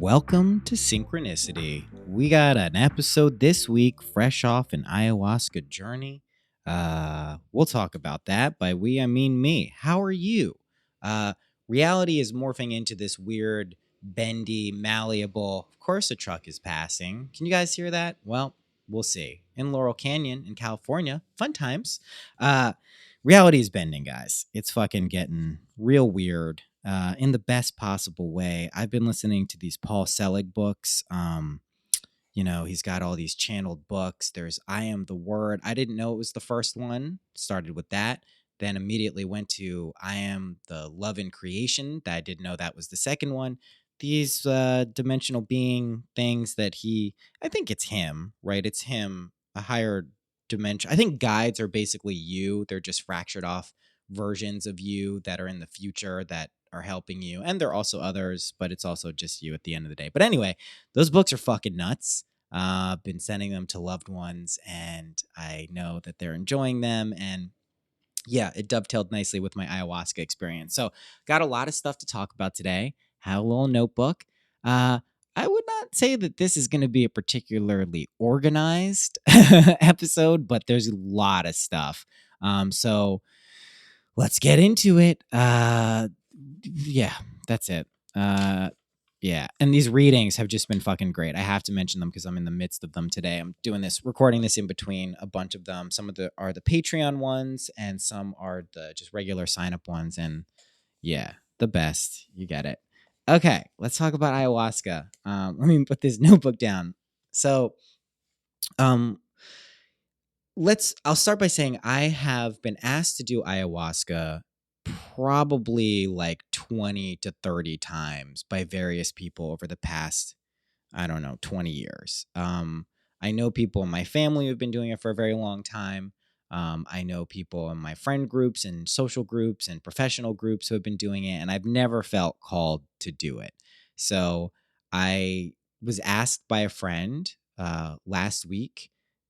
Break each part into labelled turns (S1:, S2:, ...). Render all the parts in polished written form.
S1: Welcome to Synchronicity. We got an episode this week, fresh off an ayahuasca journey. We'll talk about that. By we, I mean me. How are you? Uh, Reality is morphing into this weird, bendy, malleable. Of course, a truck is passing. Can you guys hear that? Well, we'll see. In Laurel Canyon, in California, fun times. Uh, Reality is bending, guys. It's fucking getting real weird. In the best possible way. I've been listening to these Paul Selig books. He's got all these channeled books. There's I Am the Word. I didn't know it was the first one. Started with that. Then immediately went to I Am the Love in Creation. That I didn't know that was the second one. These dimensional being things that I think it's him, right? It's him, a higher dimension. I think guides are basically you. They're just fractured off versions of you that are in the future that are helping you. And there are also others, but it's also just you at the end of the day. But anyway, those books are fucking nuts. Been sending them to loved ones, and I know that they're enjoying them. And yeah, it dovetailed nicely with my ayahuasca experience. So got a lot of stuff to talk about today. Had a little notebook. I would not say that this is going to be a particularly organized episode, but there's a lot of stuff. So let's get into it. Yeah, that's it. Yeah, and these readings have just been fucking great. I have to mention them because I'm in the midst of them today. I'm recording this in between a bunch of them. Some of the are the Patreon ones, and some are the just regular sign up ones. And yeah, the best. You get it. Okay, let's talk about ayahuasca. Let me put this notebook down. So, um, I'll start by saying I have been asked to do ayahuasca probably like 20 to 30 times by various people over the past, I don't know, 20 years. I know people in my family who've been doing it for a very long time. I know people in my friend groups and social groups and professional groups who have been doing it, and I've never felt called to do it. So I was asked by a friend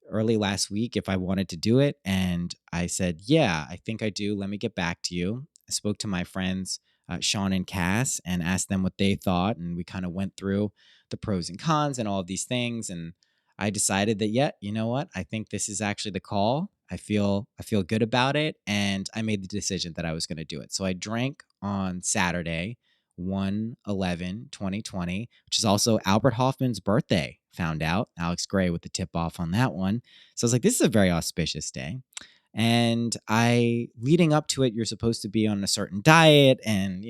S1: early last week, if I wanted to do it. And I said, yeah, I think I do. Let me get back to you. I spoke to my friends, Sean and Cass, and asked them what they thought. And we kind of went through the pros and cons and all of these things. And I decided that, yeah, you know what? I think this is actually the call. I feel good about it. And I made the decision that I was going to do it. So I drank on Saturday, 1/11/2020, which is also Albert Hoffman's birthday. Found out Alex Gray with the tip off on that one. So I was like, this is a very auspicious day. And leading up to it, you're supposed to be on a certain diet, and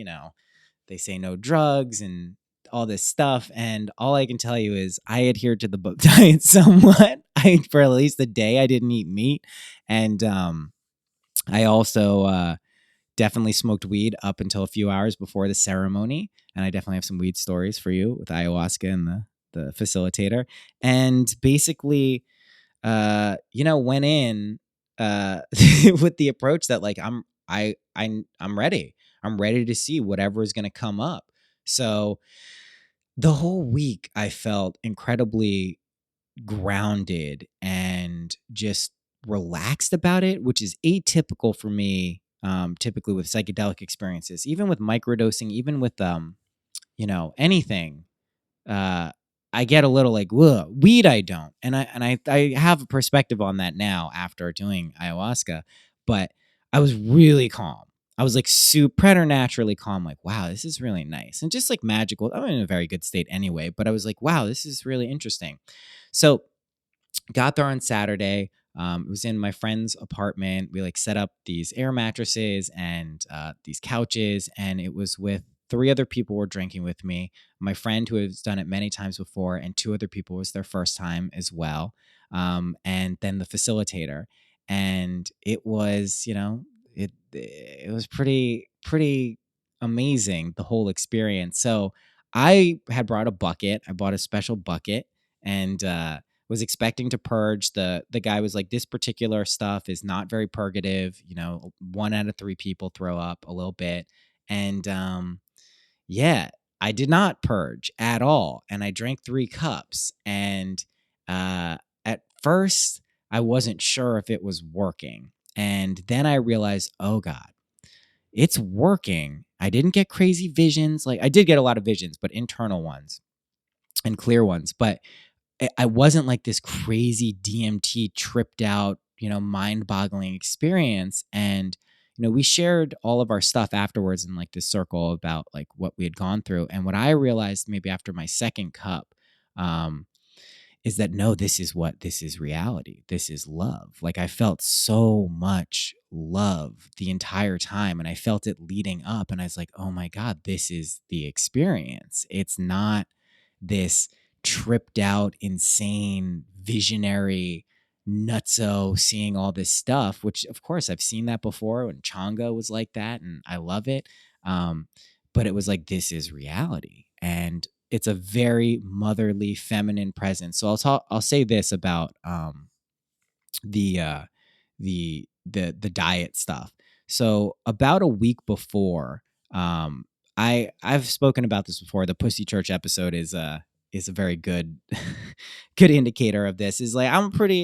S1: they say no drugs and all this stuff. And all I can tell you is I adhered to the diet somewhat. For at least a day, I didn't eat meat. And I also definitely smoked weed up until a few hours before the ceremony. And I definitely have some weed stories for you with ayahuasca and the facilitator. And basically, went in with the approach that like I'm ready. I'm ready to see whatever is going to come up. So the whole week I felt incredibly grounded and just relaxed about it, which is atypical for me. Typically with psychedelic experiences, even with microdosing, even with anything, I get a little like, whoa, weed I don't. And I have a perspective on that now after doing ayahuasca, but I was really calm. I was like preternaturally calm, like, wow, this is really nice. And just like magical. I'm in a very good state anyway, but I was like, wow, this is really interesting. So got there on Saturday. It was in my friend's apartment. We like set up these air mattresses and these couches, and it was with 3 other people were drinking with me. My friend who has done it many times before, and 2 other people was their first time as well. And then the facilitator, and it was, it was pretty amazing, the whole experience. So I had brought a bucket. I bought a special bucket, and was expecting to purge. The guy was like, this particular stuff is not very purgative. 1 out of 3 people throw up a little bit. And yeah, I did not purge at all. And I drank 3 cups. And at first, I wasn't sure if it was working. And then I realized, oh God, it's working. I didn't get crazy visions. Like I did get a lot of visions, but internal ones. and clear ones. But I wasn't like this crazy DMT tripped out, mind boggling experience. And, we shared all of our stuff afterwards in like this circle about like what we had gone through. And what I realized maybe after my second cup, um, is that no, this is reality. This is love. Like I felt so much love the entire time and I felt it leading up and I was like, "Oh my God, this is the experience." It's not this tripped out, insane, visionary nutso seeing all this stuff, which of course I've seen that before when Changa was like that and I love it. Um, but it was like, this is reality. And it's a very motherly, feminine presence. So I'll say this about the the diet stuff. So about a week before, um, I've spoken about this before. The Pussy Church episode is a very good good indicator of this. Is like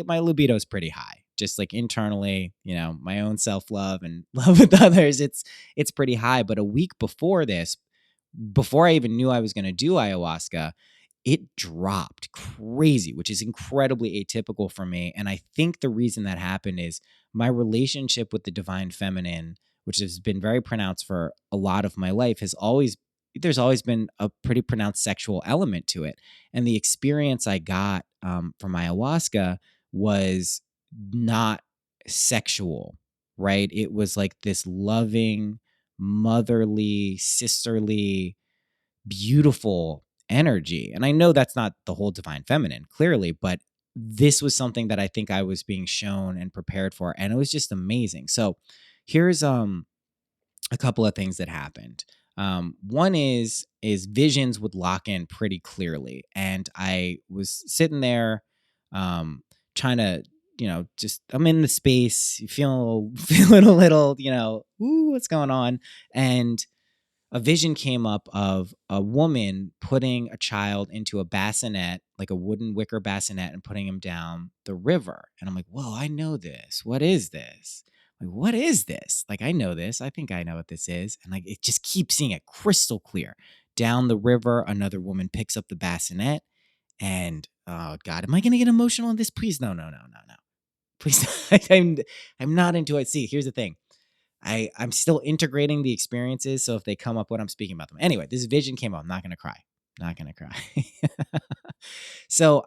S1: my libido's pretty high. Just like internally, my own self love and love with others, it's pretty high. But a week before this, before I even knew I was going to do ayahuasca, it dropped crazy, which is incredibly atypical for me. And I think the reason that happened is my relationship with the divine feminine, which has been very pronounced for a lot of my life, there's always been a pretty pronounced sexual element to it. And the experience I got from ayahuasca was not sexual, right? It was like this loving, motherly, sisterly, beautiful energy. And I know that's not the whole divine feminine, clearly, but this was something that I think I was being shown and prepared for. And it was just amazing. So here's a couple of things that happened. One is visions would lock in pretty clearly. And I was sitting there trying to, just I'm in the space, feeling a little, ooh, what's going on? And a vision came up of a woman putting a child into a bassinet, like a wooden wicker bassinet, and putting him down the river. And I'm like, whoa, I know this. What is this? Like, what is this? Like, I know this. I think I know what this is. And like, it just keeps seeing it crystal clear. Down the river, another woman picks up the bassinet. And oh God, am I going to get emotional on this? Please, no. Please, I'm not into it. See, here's the thing. I'm still integrating the experiences. So if they come up when I'm speaking about them. Anyway, this vision came up. I'm not going to cry. Not going to cry. So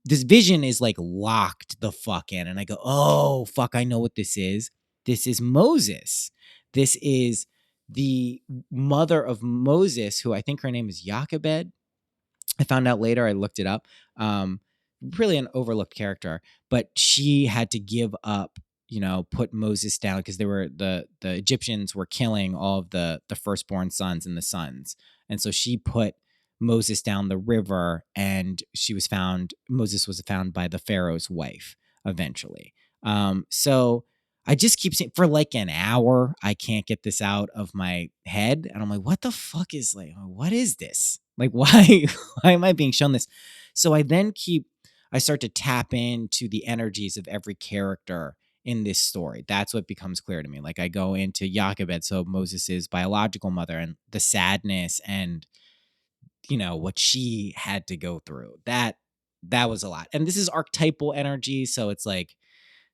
S1: this vision is like locked the fuck in. And I go, oh, fuck, I know what this is. This is Moses. This is the mother of Moses, who I think her name is Jochebed. I found out later. I looked it up. Really an overlooked character, but she had to give up, put Moses down because the Egyptians were killing all of the firstborn sons and the sons, and so she put Moses down the river, and Moses was found by the Pharaoh's wife eventually. So I just keep saying for like an hour, I can't get this out of my head. And I'm like, what the fuck what is this? Like, why am I being shown this? So I start to tap into the energies of every character in this story. That's what becomes clear to me. Like I go into Jochebed, so Moses' biological mother, and the sadness and, what she had to go through. That was a lot. And this is archetypal energy. So it's like,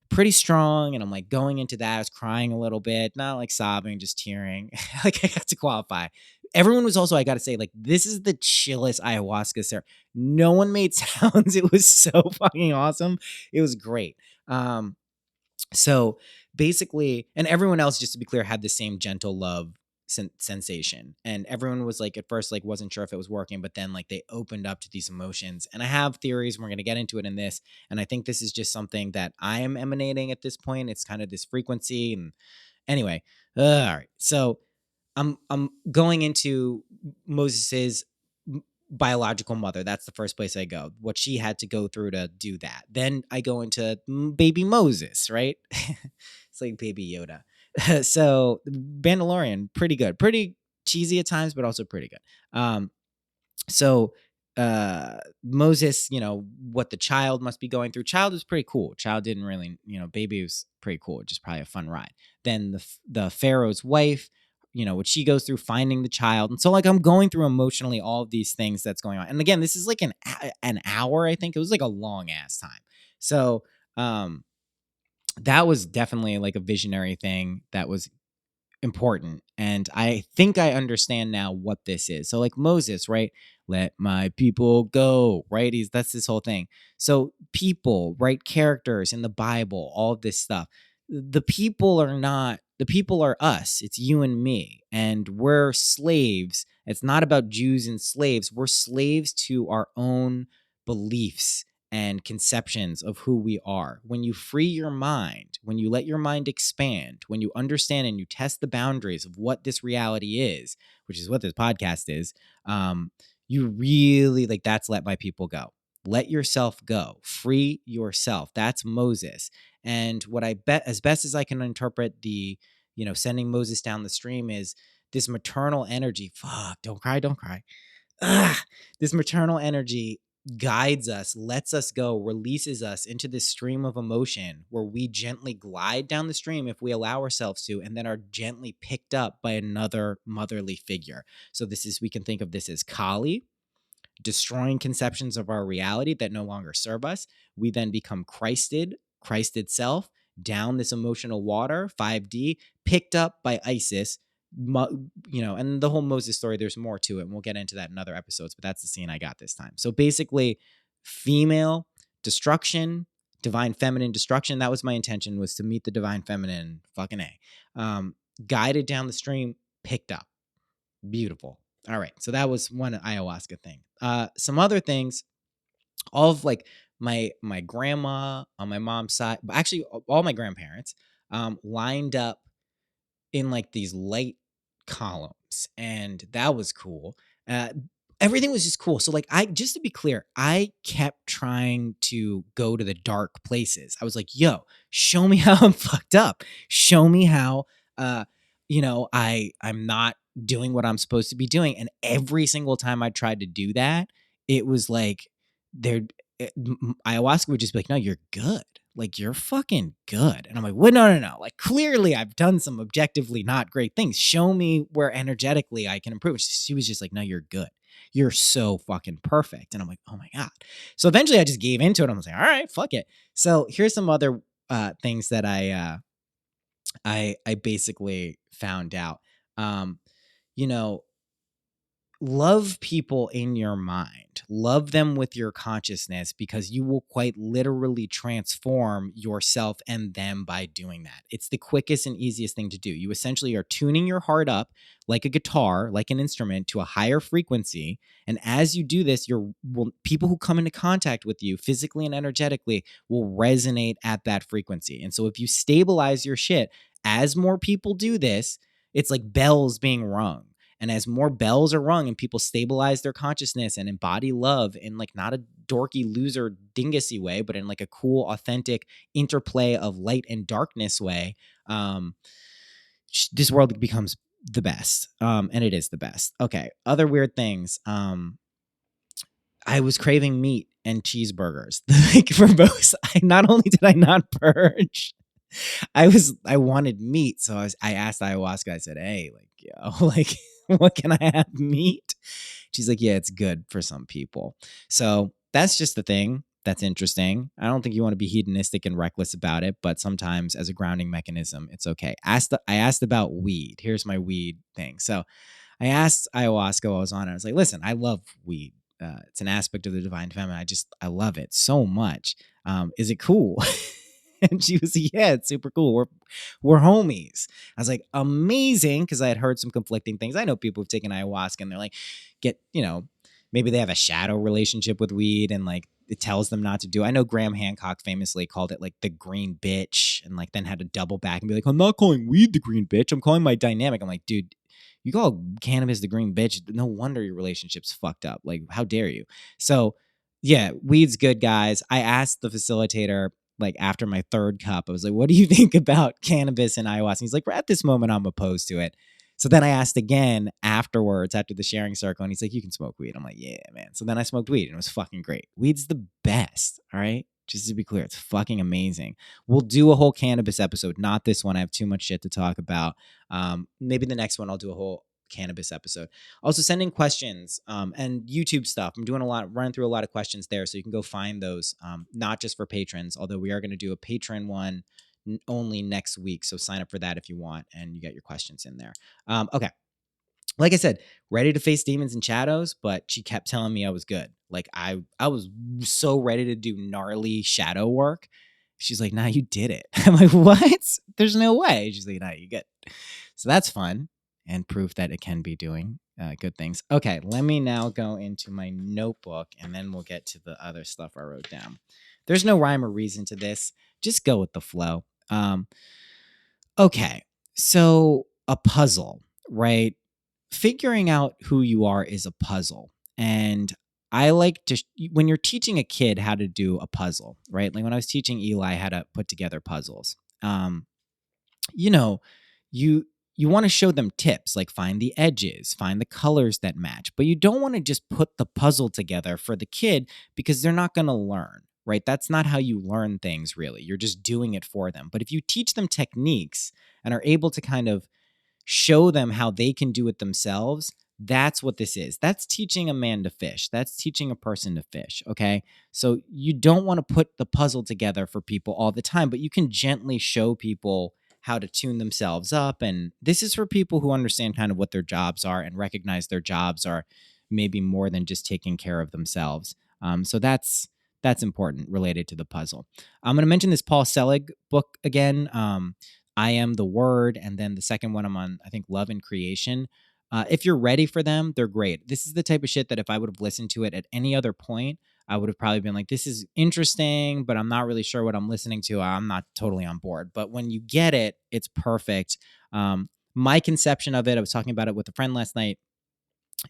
S1: pretty strong, and I'm like going into that. I was crying a little bit, not like sobbing, just tearing. Like I have to qualify. Everyone was also, I got to say, like, this is the chillest ayahuasca ceremony. No one made sounds. It was so fucking awesome. It was great. So basically, and everyone else, just to be clear, had the same gentle love sensation. And everyone was like, at first, like, wasn't sure if it was working, but then like they opened up to these emotions. And I have theories, and we're going to get into it in this. And I think this is just something that I am emanating at this point. It's kind of this frequency. And anyway, all right. So I'm going into Moses's biological mother. That's the first place I go. What she had to go through to do that. Then I go into baby Moses, right? It's like baby Yoda. So Mandalorian, pretty good, pretty cheesy at times, but also pretty good. So Moses, what the child must be going through. Child was pretty cool. Child didn't really, baby was pretty cool. Just probably a fun ride. Then the Pharaoh's wife, what she goes through finding the child. And so like I'm going through emotionally all of these things that's going on. And again, this is like an hour, I think. It was like a long ass time. So that was definitely like a visionary thing that was important. And I think I understand now what this is. So like Moses, right? Let my people go, right? That's this whole thing. So people, right? Characters in the Bible, all of this stuff. The people are us. It's you and me. And we're slaves. It's not about Jews and slaves. We're slaves to our own beliefs and conceptions of who we are. When you free your mind, when you let your mind expand, when you understand and you test the boundaries of what this reality is, which is what this podcast is, you really like that's let my people go. Let yourself go. Free yourself. That's Moses. And what I bet, as best as I can interpret the, sending Moses down the stream is this maternal energy. Fuck, don't cry, don't cry. This maternal energy guides us, lets us go, releases us into this stream of emotion where we gently glide down the stream if we allow ourselves to, and then are gently picked up by another motherly figure. So we can think of this as Kali, destroying conceptions of our reality that no longer serve us. We then become Christed, Christ itself, down this emotional water, 5D, picked up by Isis, and the whole Moses story, there's more to it. And we'll get into that in other episodes, but that's the scene I got this time. So basically, female destruction, divine feminine destruction. That was my intention, was to meet the divine feminine, fucking A. Guided down the stream, picked up. Beautiful. All right. So that was one ayahuasca thing. Some other things, all of like my grandma on my mom's side, but actually all my grandparents, lined up in like these light columns, and that was cool. Everything was just cool. So like just to be clear, I kept trying to go to the dark places. I was like, yo, show me how I'm fucked up. Show me how I'm not doing what I'm supposed to be doing. And every single time I tried to do that, it was like ayahuasca would just be like, no, you're good. Like, you're fucking good. And I'm like, well, no. Like, clearly I've done some objectively not great things. Show me where energetically I can improve. She was just like, no, you're good. You're so fucking perfect. And I'm like, oh my God. So eventually I just gave into it. I was like, all right, fuck it. So here's some other things that I basically found out. Love people in your mind. Love them with your consciousness, because you will quite literally transform yourself and them by doing that. It's the quickest and easiest thing to do. You essentially are tuning your heart up like a guitar, like an instrument, to a higher frequency. And as you do this, people who come into contact with you physically and energetically will resonate at that frequency. And so if you stabilize your shit, as more people do this, it's like bells being rung. And as more bells are rung and people stabilize their consciousness and embody love in like not a dorky loser dingusy way, but in like a cool, authentic interplay of light and darkness way, this world becomes the best. And it is the best. Okay. Other weird things. I was craving meat and cheeseburgers. Like for both. Not only did I not purge, I wanted meat. So I asked ayahuasca, I said, hey, like, yo, like, what can I have meat? She's like, yeah, it's good for some people. So that's just the thing that's interesting. I don't think you want to be hedonistic and reckless about it, but sometimes as a grounding mechanism, it's okay. I asked about weed. Here's my weed thing. So I asked ayahuasca while I was on it. I was like, listen, I love weed. It's an aspect of the divine feminine. I love it so much. Is it cool? And she was, yeah, it's super cool. We're homies. I was like, amazing, because I had heard some conflicting things. I know people who've taken ayahuasca and they're like, maybe they have a shadow relationship with weed and like it tells them not to do. I know Graham Hancock famously called it like the green bitch, and like then had to double back and be like, I'm not calling weed the green bitch. I'm calling my dynamic. I'm like, dude, you call cannabis the green bitch. No wonder your relationship's fucked up. Like, how dare you? So yeah, weed's good, guys. I asked the facilitator, like after my third cup, I was like, what do you think about cannabis and ayahuasca? He's like, at this moment, I'm opposed to it. So then I asked again afterwards, after the sharing circle, and he's like, you can smoke weed. I'm like, yeah, man. So then I smoked weed and it was fucking great. Weed's the best. All right. Just to be clear, it's fucking amazing. We'll do a whole cannabis episode, not this one. I have too much shit to talk about. Maybe the next one I'll do a whole cannabis episode. Also sending questions and YouTube stuff. I'm doing running through a lot of questions there. So you can go find those, not just for patrons, although we are going to do a patron one only next week. So sign up for that if you want, and you get your questions in there. Okay. Like I said, ready to face demons and shadows, but she kept telling me I was good. Like I was so ready to do gnarly shadow work. She's like, nah, you did it. I'm like, what? There's no way. She's like, nah, you get it. So that's fun and proof that it can be doing good things. Okay, let me now go into my notebook and then we'll get to the other stuff I wrote down. There's no rhyme or reason to this. Just go with the flow. Okay, so a puzzle, right? Figuring out who you are is a puzzle. And I like to, when you're teaching a kid how to do a puzzle, right? Like when I was teaching Eli how to put together puzzles, you know, you want to show them tips, like find the edges, find the colors that match, but you don't want to just put the puzzle together for the kid because they're not going to learn, right? That's not how you learn things, really. You're just doing it for them. But if you teach them techniques and are able to kind of show them how they can do it themselves, that's what this is. That's teaching a man to fish. That's teaching a person to fish, okay? So you don't want to put the puzzle together for people all the time, but you can gently show people how to tune themselves up. And this is for people who understand kind of what their jobs are and recognize their jobs are maybe more than just taking care of themselves. So that's important related to the puzzle. I'm going to mention this Paul Selig book again. I Am the Word, and then the second one I'm on, I think, Love and Creation. If you're ready for them, they're great. This is the type of shit that if I would have listened to it at any other point, I would have probably been like, this is interesting, but I'm not really sure what I'm listening to. I'm not totally on board. But when you get it, it's perfect. My conception of it, I was talking about it with a friend last night.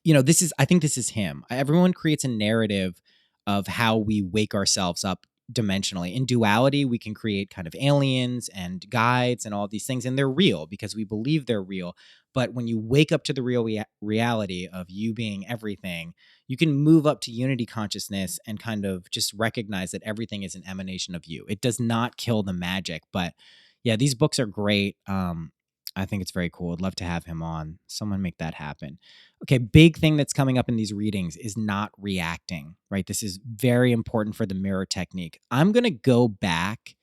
S1: I think this is him. Everyone creates a narrative of how we wake ourselves up dimensionally. In duality, we can create kind of aliens and guides and all these things, and they're real because we believe they're real. But when you wake up to the real reality of you being everything, you can move up to unity consciousness and kind of just recognize that everything is an emanation of you. It does not kill the magic, but yeah, these books are great. I think it's very cool. I'd love to have him on. Someone make that happen. Okay, big thing that's coming up in these readings is not reacting, right? This is very important for the mirror technique. I'm going to go back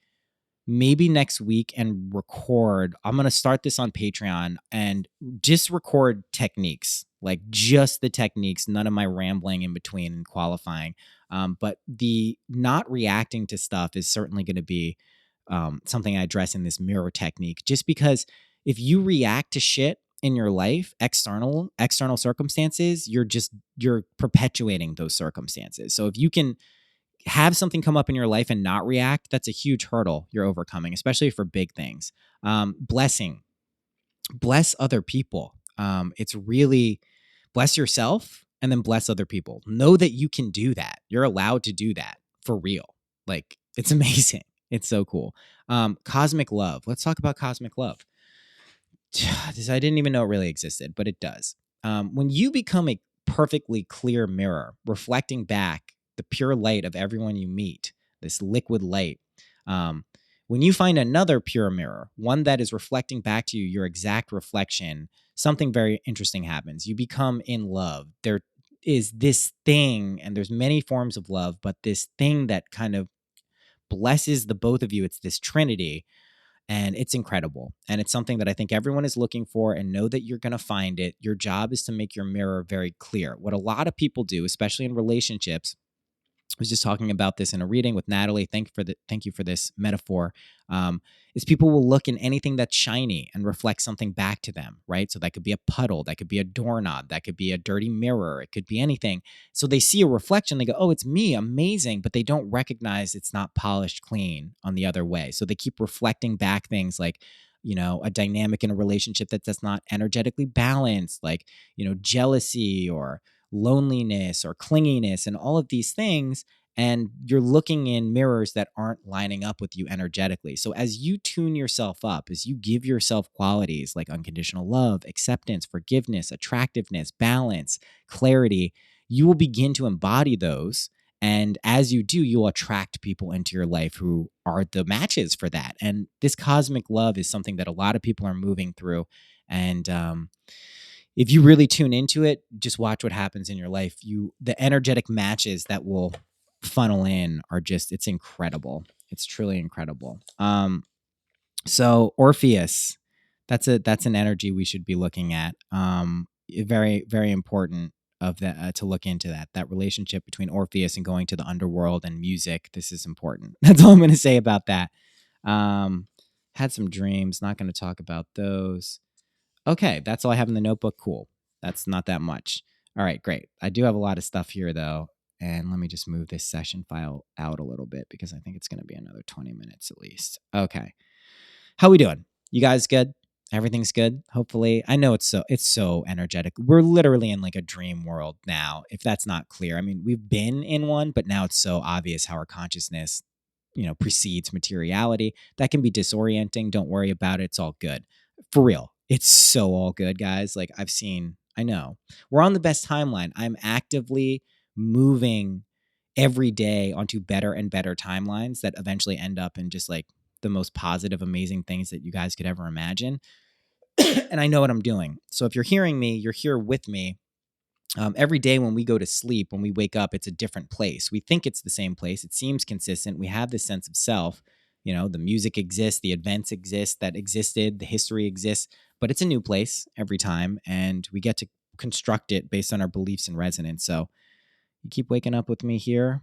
S1: maybe next week and record. I'm going to start this on Patreon and just record techniques, like just the techniques, none of my rambling in between and qualifying. But the not reacting to stuff is certainly going to be something I address in this mirror technique, just because if you react to shit in your life, external circumstances, you're perpetuating those circumstances. So if you can have something come up in your life and not react, that's a huge hurdle you're overcoming, especially for big things. Blessing, bless other people. It's really bless yourself and then bless other people. Know that you can do that. You're allowed to do that for real. Like, it's amazing. It's so cool. Cosmic love. Let's talk about cosmic love. I didn't even know it really existed, but it does. When you become a perfectly clear mirror, reflecting back the pure light of everyone you meet, this liquid light, when you find another pure mirror, one that is reflecting back to you your exact reflection, something very interesting happens. You become in love. There is this thing, and there's many forms of love, but this thing that kind of blesses the both of you, it's this trinity. And it's incredible. And it's something that I think everyone is looking for, and know that you're going to find it. Your job is to make your mirror very clear. What a lot of people do, especially in relationships, I was just talking about this in a reading with Natalie. Thank you for this metaphor. Is people will look in anything that's shiny and reflect something back to them, right? So that could be a puddle, that could be a doorknob, that could be a dirty mirror, it could be anything. So they see a reflection, they go, "Oh, it's me, amazing," but they don't recognize it's not polished clean on the other way. So they keep reflecting back things like, a dynamic in a relationship that's not energetically balanced, like, jealousy or loneliness or clinginess and all of these things. and you're looking in mirrors that aren't lining up with you energetically. So as you tune yourself up, as you give yourself qualities like unconditional love, acceptance, forgiveness, attractiveness, balance, clarity, you will begin to embody those. And as you do, you'll attract people into your life who are the matches for that. And this cosmic love is something that a lot of people are moving through. And if you really tune into it, just watch what happens in your life. The energetic matches that will funnel in are just, it's incredible. It's truly incredible. So Orpheus, that's an energy we should be looking at. Very, very important of that to look into that relationship between Orpheus and going to the underworld and music. This is important. That's all I'm going to say about that. Had some dreams. Not going to talk about those. Okay, that's all I have in the notebook. Cool. That's not that much. All right, great. I do have a lot of stuff here though. And let me just move this session file out a little bit because I think it's going to be another 20 minutes at least. Okay. How we doing? You guys good? Everything's good? Hopefully. I know it's so energetic. We're literally in like a dream world now, if that's not clear. I mean, we've been in one, but now it's so obvious how our consciousness, precedes materiality. That can be disorienting. Don't worry about it. It's all good. For real. It's so all good, guys. Like I know. We're on the best timeline. I'm actively moving every day onto better and better timelines that eventually end up in just like the most positive, amazing things that you guys could ever imagine. And I know what I'm doing. So if you're hearing me, you're here with me. Every day when we go to sleep, when we wake up, it's a different place. We think it's the same place. It seems consistent. We have this sense of self. The music exists, the events exist that existed, the history exists, but it's a new place every time. And we get to construct it based on our beliefs and resonance. So you keep waking up with me here.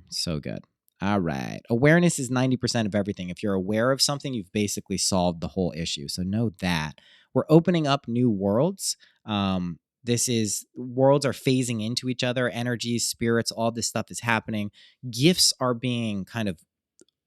S1: So good. All right. Awareness is 90% of everything. If you're aware of something, you've basically solved the whole issue. So know that. We're opening up new worlds. Worlds are phasing into each other, energies, spirits, all this stuff is happening. Gifts are being kind of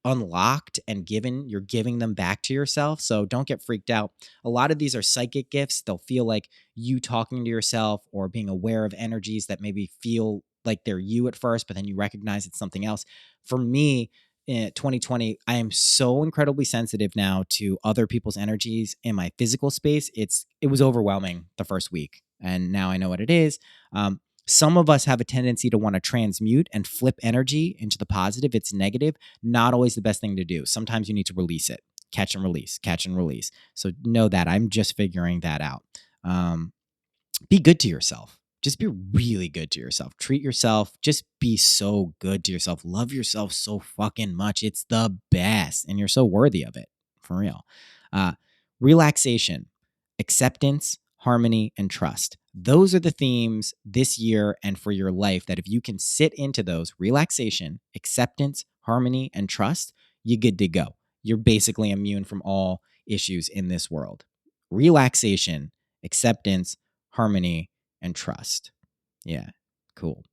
S1: unlocked and you're giving them back to yourself. So don't get freaked out. A lot of these are psychic gifts. They'll feel like you talking to yourself or being aware of energies that maybe feel like they're you at first, but then you recognize it's something else. For me, in 2020, I am so incredibly sensitive now to other people's energies in my physical space. It was overwhelming the first week, and now I know what it is. Some of us have a tendency to want to transmute and flip energy into the positive. It's negative. Not always the best thing to do. Sometimes you need to release it. Catch and release, catch and release. So know that. I'm just figuring that out. Be good to yourself. Just be really good to yourself. Treat yourself. Just be so good to yourself. Love yourself so fucking much. It's the best. And you're so worthy of it. For real. Relaxation, acceptance, harmony, and trust. Those are the themes this year and for your life that if you can sit into those, relaxation, acceptance, harmony, and trust, you're good to go. You're basically immune from all issues in this world. Relaxation, acceptance, harmony, and trust. Yeah, cool.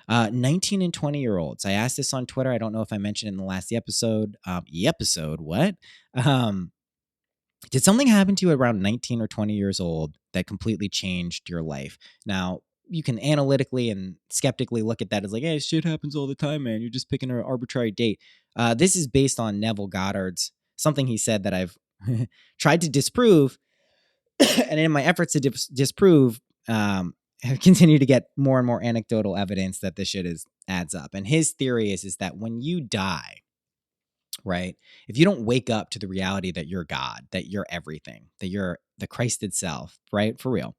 S1: 19 and 20-year-olds. I asked this on Twitter. I don't know if I mentioned it in the last episode. What? Did something happen to you around 19 or 20 years old that completely changed your life? Now, you can analytically and skeptically look at that as like, hey, shit happens all the time, man. You're just picking an arbitrary date. This is based on Neville Goddard's, something he said that I've tried to disprove. And in my efforts to disprove, have continued to get more and more anecdotal evidence that this shit adds up. And his theory is that when you die, right, if you don't wake up to the reality that you're God, that you're everything, that you're the Christ itself, right, for real,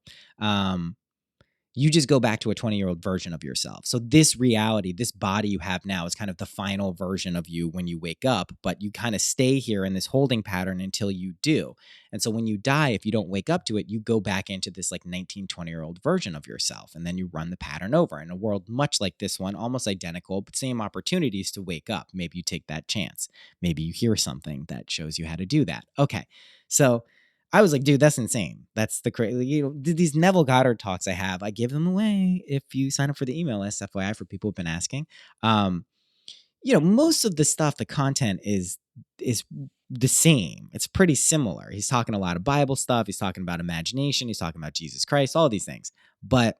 S1: you just go back to a 20-year-old version of yourself. So this reality, this body you have now is kind of the final version of you when you wake up, but you kind of stay here in this holding pattern until you do. And so when you die, if you don't wake up to it, you go back into this like 19, 20-year-old version of yourself. And then you run the pattern over in a world much like this one, almost identical, but same opportunities to wake up. Maybe you take that chance. Maybe you hear something that shows you how to do that. Okay. So I was like, dude, that's insane. That's the crazy, these Neville Goddard talks I have, I give them away if you sign up for the email list, FYI, for people who've been asking. Most of the stuff, the content is the same. It's pretty similar. He's talking a lot of Bible stuff. He's talking about imagination. He's talking about Jesus Christ, all these things. But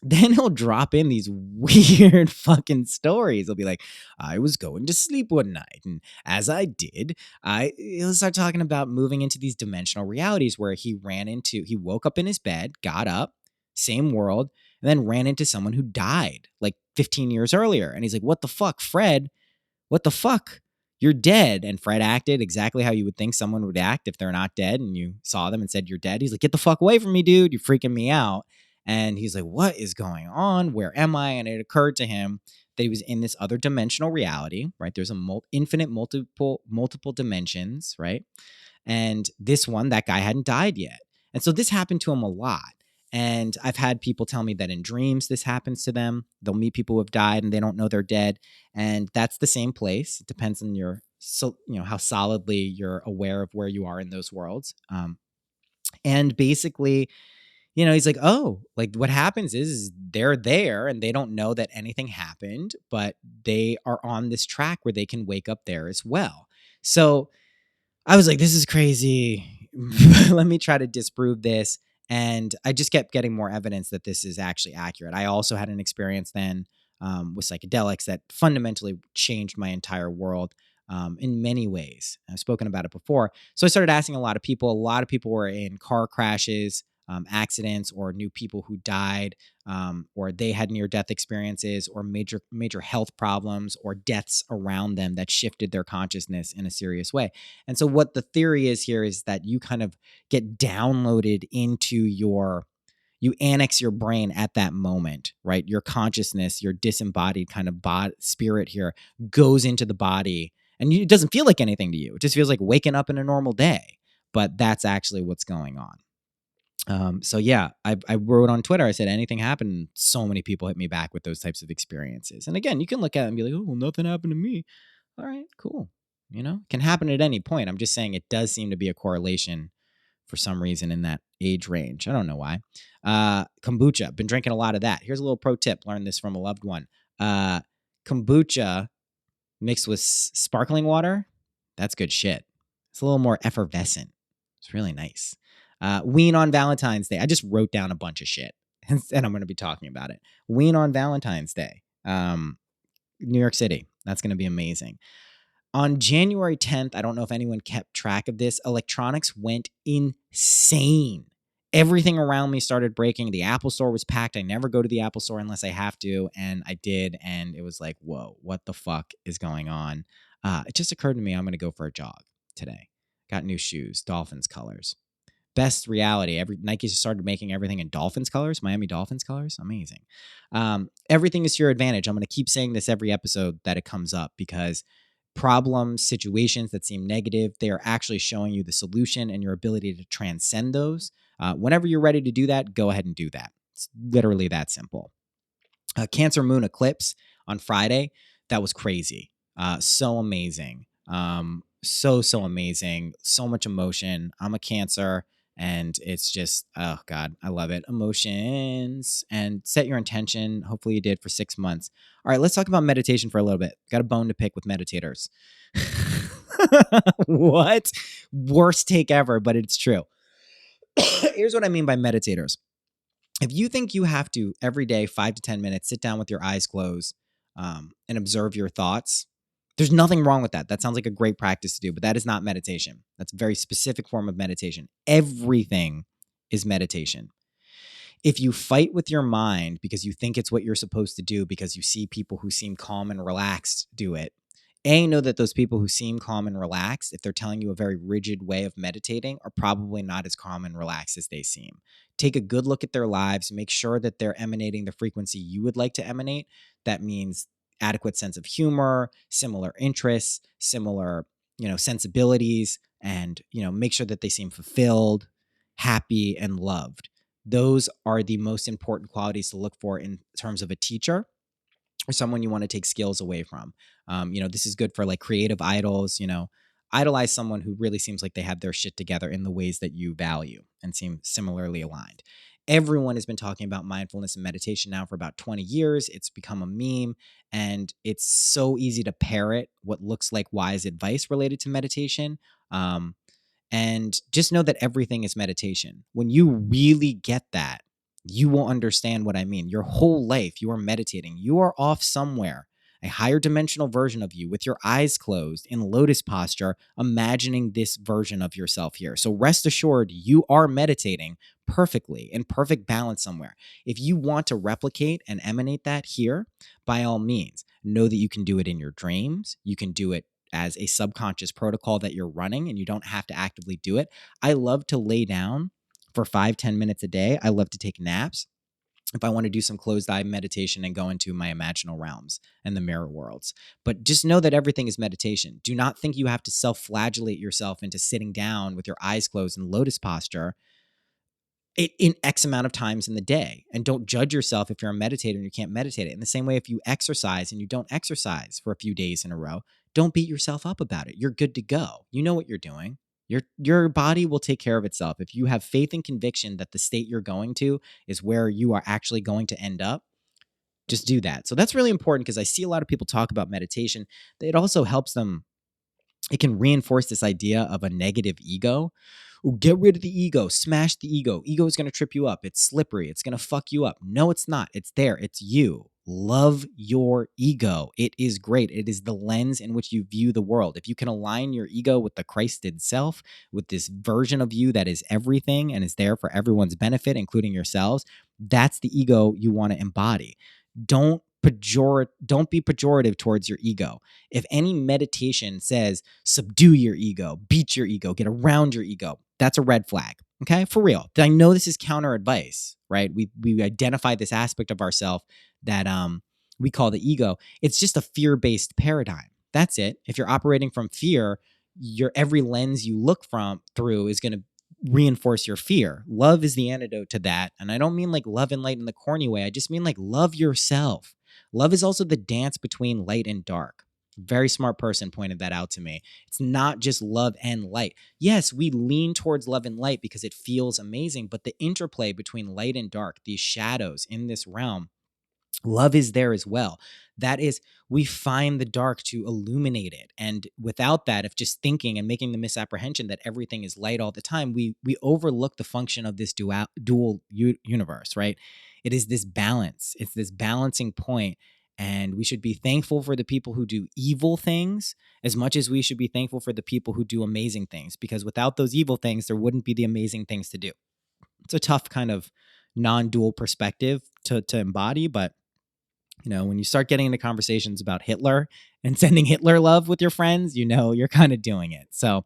S1: then he'll drop in these weird fucking stories. He'll be like, I was going to sleep one night, and as I did, he'll start talking about moving into these dimensional realities where he woke up in his bed, got up, same world, and then ran into someone who died like 15 years earlier. And he's like, what the fuck, Fred? What the fuck? You're dead. And Fred acted exactly how you would think someone would act if they're not dead and you saw them and said, you're dead. He's like, get the fuck away from me, dude. You're freaking me out. And he's like, what is going on? Where am I? And it occurred to him that he was in this other dimensional reality, right? There's a infinite multiple dimensions, right? And this one, that guy hadn't died yet. And so this happened to him a lot. And I've had people tell me that in dreams, this happens to them. They'll meet people who have died and they don't know they're dead. And that's the same place. It depends on how solidly you're aware of where you are in those worlds. And basically, he's like, oh, like what happens is they're there and they don't know that anything happened, but they are on this track where they can wake up there as well. So I was like, this is crazy. Let me try to disprove this. And I just kept getting more evidence that this is actually accurate. I also had an experience then with psychedelics that fundamentally changed my entire world in many ways. I've spoken about it before. So I started asking a lot of people. A lot of people were in car crashes, accidents, or knew people who died, or they had near-death experiences, or major health problems, or deaths around them that shifted their consciousness in a serious way. And so what the theory is here is that you kind of get downloaded into you annex your brain at that moment, right? Your consciousness, your disembodied kind of spirit here goes into the body, and it doesn't feel like anything to you. It just feels like waking up in a normal day, but that's actually what's going on. So yeah, I wrote on Twitter, I said, anything happened? So many people hit me back with those types of experiences. And again, you can look at it and be like, oh, well, nothing happened to me. All right, cool. Can happen at any point. I'm just saying it does seem to be a correlation for some reason in that age range. I don't know why. Kombucha, been drinking a lot of that. Here's a little pro tip. Learned this from a loved one. Kombucha mixed with sparkling water. That's good shit. It's a little more effervescent. It's really nice. Ween on Valentine's Day. I just wrote down a bunch of shit and I'm going to be talking about it. Ween on Valentine's Day. New York City. That's going to be amazing. On January 10th, I don't know if anyone kept track of this, electronics went insane. Everything around me started breaking. The Apple Store was packed. I never go to the Apple Store unless I have to, and I did, and it was like, whoa, what the fuck is going on? It just occurred to me I'm going to go for a jog today. Got new shoes, Dolphins colors. Best reality. Nike just started making everything in Dolphins colors, Miami Dolphins colors. Amazing. Everything is to your advantage. I'm going to keep saying this every episode that it comes up, because problems, situations that seem negative, they are actually showing you the solution and your ability to transcend those. Whenever you're ready to do that, go ahead and do that. It's literally that simple. Cancer moon eclipse on Friday. That was crazy. So amazing. So amazing. So much emotion. I'm a Cancer. And it's just, oh God, I love it. Emotions. And set your intention. Hopefully you did for 6 months. All right, let's talk about meditation for a little bit. Got a bone to pick with meditators. What? Worst take ever, but it's true. Here's what I mean by meditators. If you think you have to every day, 5 to 10 minutes, sit down with your eyes closed and observe your thoughts, there's nothing wrong with that. That sounds like a great practice to do, but that is not meditation. That's a very specific form of meditation. Everything is meditation. If you fight with your mind because you think it's what you're supposed to do, because you see people who seem calm and relaxed do it, know that those people who seem calm and relaxed, if they're telling you a very rigid way of meditating, are probably not as calm and relaxed as they seem. Take a good look at their lives. Make sure that they're emanating the frequency you would like to emanate. That means adequate sense of humor, similar interests, similar, sensibilities, and, make sure that they seem fulfilled, happy, and loved. Those are the most important qualities to look for in terms of a teacher or someone you want to take skills away from. This is good for like creative idols, idolize someone who really seems like they have their shit together in the ways that you value and seem similarly aligned. Everyone has been talking about mindfulness and meditation now for about 20 years. It's become a meme, and it's so easy to parrot what looks like wise advice related to meditation. And just know that everything is meditation. When you really get that, you will understand what I mean. Your whole life, you are meditating. You are off somewhere, a higher dimensional version of you with your eyes closed in lotus posture, imagining this version of yourself here. So rest assured, you are meditating perfectly in perfect balance somewhere. If you want to replicate and emanate that here, by all means, know that you can do it in your dreams. You can do it as a subconscious protocol that you're running, and you don't have to actively do it. I love to lay down for 5-10 minutes a day. I love to take naps if I want to do some closed eye meditation and go into my imaginal realms and the mirror worlds. But just know that everything is meditation. Do not think you have to self-flagellate yourself into sitting down with your eyes closed in lotus posture in X amount of times in the day. And don't judge yourself if you're a meditator and you can't meditate it. In the same way, if you exercise and you don't exercise for a few days in a row, don't beat yourself up about it. You're good to go. You know what you're doing. Your body will take care of itself. If you have faith and conviction that the state you're going to is where you are actually going to end up, just do that. So that's really important, because I see a lot of people talk about meditation. It also helps them. It can reinforce this idea of a negative ego. Ooh, get rid of the ego, smash the ego. Ego is going to trip you up. It's slippery. It's going to fuck you up. No, it's not. It's there. It's you. Love your ego. It is great. It is the lens in which you view the world. If you can align your ego with the Christed self, with this version of you that is everything and is there for everyone's benefit, including yourselves, that's the ego you want to embody. Don't be pejorative towards your ego. If any meditation says subdue your ego, beat your ego, get around your ego, that's a red flag. Okay, for real. I know this is counter advice, right? We identify this aspect of ourselves that we call the ego. It's just a fear-based paradigm. That's it. If you're operating from fear, your every lens you look through is going to reinforce your fear. Love is the antidote to that. And I don't mean like love and light in the corny way. I just mean like love yourself. Love is also the dance between light and dark. Very smart person pointed that out to me. It's not just love and light. Yes, we lean towards love and light because it feels amazing, but the interplay between light and dark, these shadows in this realm, love is there as well. That is, we find the dark to illuminate it. And without that, if just thinking and making the misapprehension that everything is light all the time, we overlook the function of this dual universe, right? It is this balance. It's this balancing point. And we should be thankful for the people who do evil things as much as we should be thankful for the people who do amazing things, because without those evil things, there wouldn't be the amazing things to do. It's a tough kind of non-dual perspective to embody, but when you start getting into conversations about Hitler and sending Hitler love with your friends, you're kind of doing it. So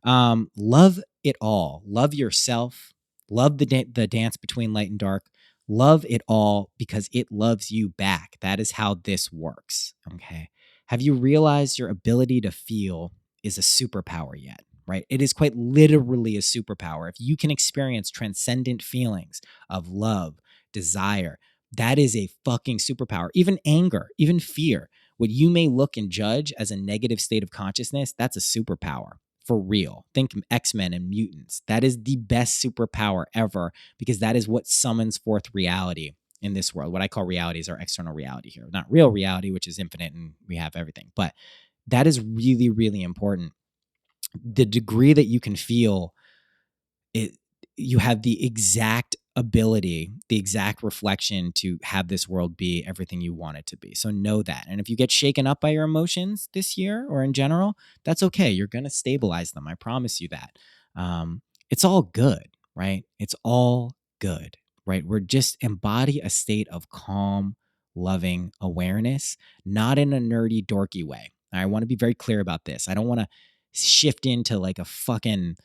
S1: love it all. Love yourself. Love the dance between light and dark. Love it all because it loves you back. That is how this works. Okay. Have you realized your ability to feel is a superpower yet? Right? It is quite literally a superpower. If you can experience transcendent feelings of love, desire, that is a fucking superpower. Even anger, even fear, what you may look and judge as a negative state of consciousness, that's a superpower. For real. Think X-Men and mutants. That is the best superpower ever, because that is what summons forth reality in this world. What I call reality is our external reality here. Not real reality, which is infinite and we have everything. But that is really, really important. The degree that you can feel it, you have the exact ability, the exact reflection to have this world be everything you want it to be. So know that. And if you get shaken up by your emotions this year or in general, that's okay. You're going to stabilize them. I promise you that. It's all good, right? It's all good, right? We're just embody a state of calm, loving awareness, not in a nerdy, dorky way. I want to be very clear about this. I don't want to shift into like a fucking,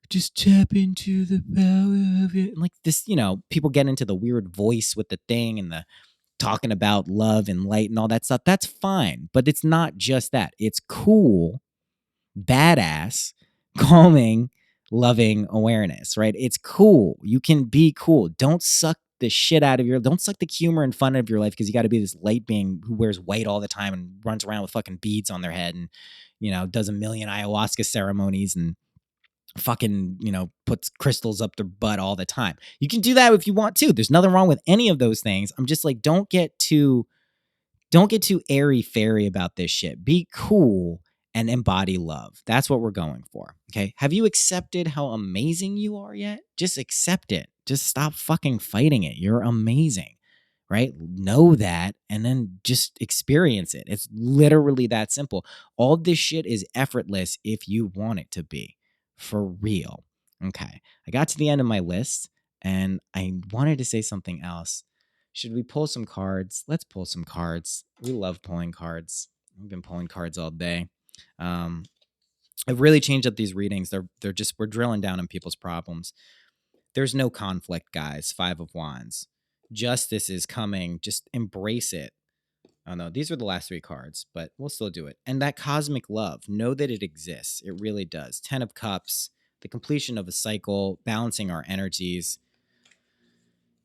S1: just tap into the power of it. Like this, people get into the weird voice with the thing and the talking about love and light and all that stuff. That's fine. But it's not just that. It's cool, badass, calming, loving awareness, right? It's cool. You can be cool. Don't suck the shit out of don't suck the humor and fun out of your life because you got to be this light being who wears white all the time and runs around with fucking beads on their head and, does a million ayahuasca ceremonies and fucking, puts crystals up their butt all the time. You can do that if you want to. There's nothing wrong with any of those things. I'm just like, don't get too airy fairy about this shit. Be cool and embody love. That's what we're going for. Okay. Have you accepted how amazing you are yet? Just accept it. Just stop fucking fighting it. You're amazing, right? Know that and then just experience it. It's literally that simple. All this shit is effortless if you want it to be, for real. Okay. I got to the end of my list and I wanted to say something else. Should we pull some cards? Let's pull some cards. We love pulling cards. We've been pulling cards all day. Um, I've really changed up these readings. They're just, we're drilling down on people's problems. There's no conflict, guys. 5 of Wands. Justice is coming. Just embrace it. Oh no, these were the last 3 cards, but we'll still do it. And that cosmic love, know that it exists. It really does. 10 of Cups, the completion of a cycle, balancing our energies.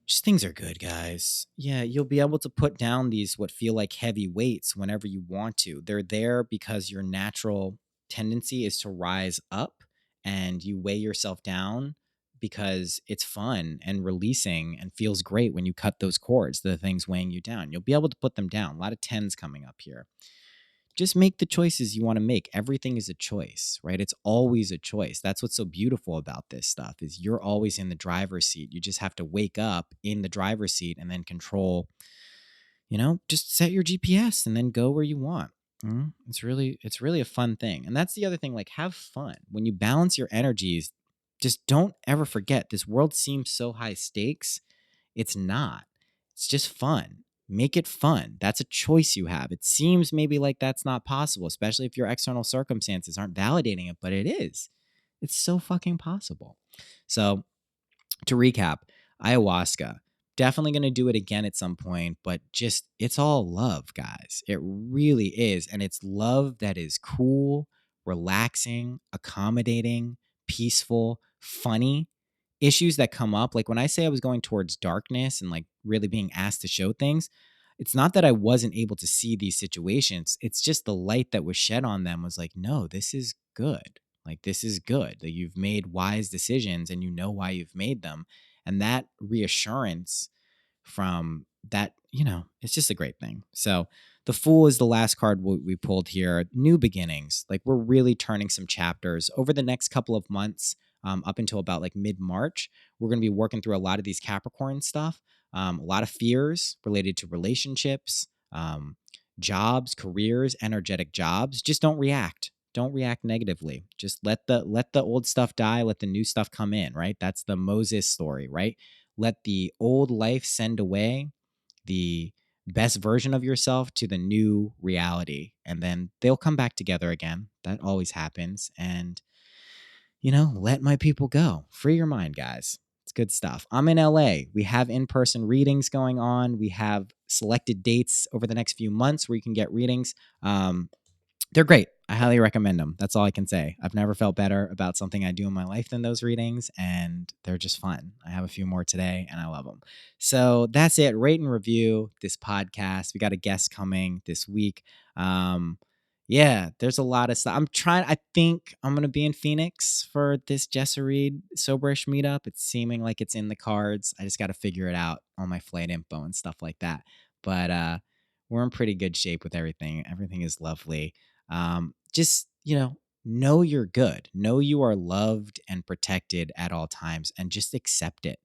S1: Just things are good, guys. Yeah, you'll be able to put down these what feel like heavy weights whenever you want to. They're there because your natural tendency is to rise up and you weigh yourself down because it's fun and releasing and feels great when you cut those cords, the things weighing you down. You'll be able to put them down. A lot of 10s coming up here. Just make the choices you want to make. Everything is a choice, right? It's always a choice. That's what's so beautiful about this stuff is you're always in the driver's seat. You just have to wake up in the driver's seat and then control, just set your GPS and then go where you want. It's really a fun thing. And that's the other thing, like have fun. When you balance your energies, just don't ever forget this world seems so high stakes. It's not. It's just fun. Make it fun. That's a choice you have. It seems maybe like that's not possible, especially if your external circumstances aren't validating it, but it is. It's so fucking possible. So to recap, ayahuasca, definitely going to do it again at some point, but just it's all love, guys. It really is. And it's love that is cool, relaxing, accommodating, peaceful, funny. Issues that come up, like when I say I was going towards darkness and like really being asked to show things, it's not that I wasn't able to see these situations. It's just the light that was shed on them was like, no, this is good. Like, this is good. That you've made wise decisions and you know why you've made them. And that reassurance from that, it's just a great thing. So the Fool is the last card we pulled here. New beginnings. Like we're really turning some chapters over the next couple of months. Up until about like mid-March, we're going to be working through a lot of these Capricorn stuff, a lot of fears related to relationships, jobs, careers, energetic jobs. Just don't react. Don't react negatively. Just let the old stuff die. Let the new stuff come in, right? That's the Moses story, right? Let the old life send away the best version of yourself to the new reality. And then they'll come back together again. That always happens. And let my people go. Free your mind, guys. It's good stuff. I'm in LA. We have in-person readings going on. We have selected dates over the next few months where you can get readings. They're great. I highly recommend them. That's all I can say. I've never felt better about something I do in my life than those readings, and they're just fun. I have a few more today, and I love them. So that's it. Rate and review this podcast. We got a guest coming this week. Yeah, there's a lot of stuff. I think I'm going to be in Phoenix for this Jessa Reed Soberish meetup. It's seeming like it's in the cards. I just got to figure it out on my flight info and stuff like that. But we're in pretty good shape with everything. Everything is lovely. Just, know you're good. Know you are loved and protected at all times and just accept it.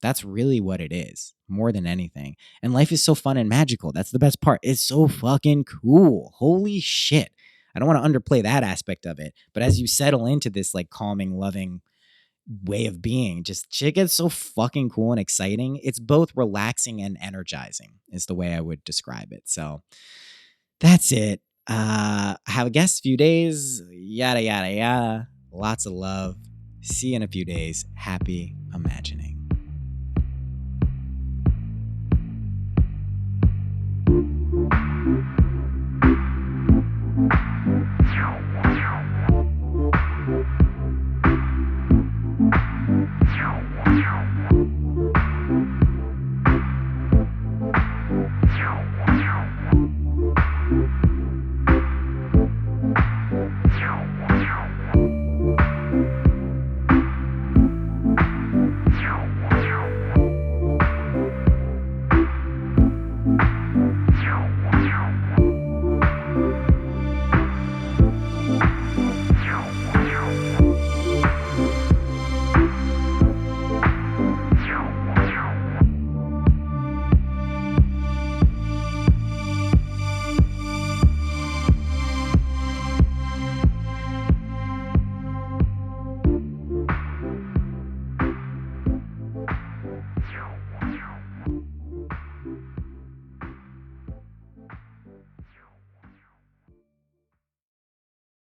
S1: That's really what it is more than anything. And life is so fun and magical. That's the best part. It's so fucking cool. Holy shit. I don't want to underplay that aspect of it. But as you settle into this like calming, loving way of being, just shit gets so fucking cool and exciting. It's both relaxing and energizing is the way I would describe it. So that's it. I have a guest, few days, yada, yada, yada. Lots of love. See you in a few days. Happy imagining.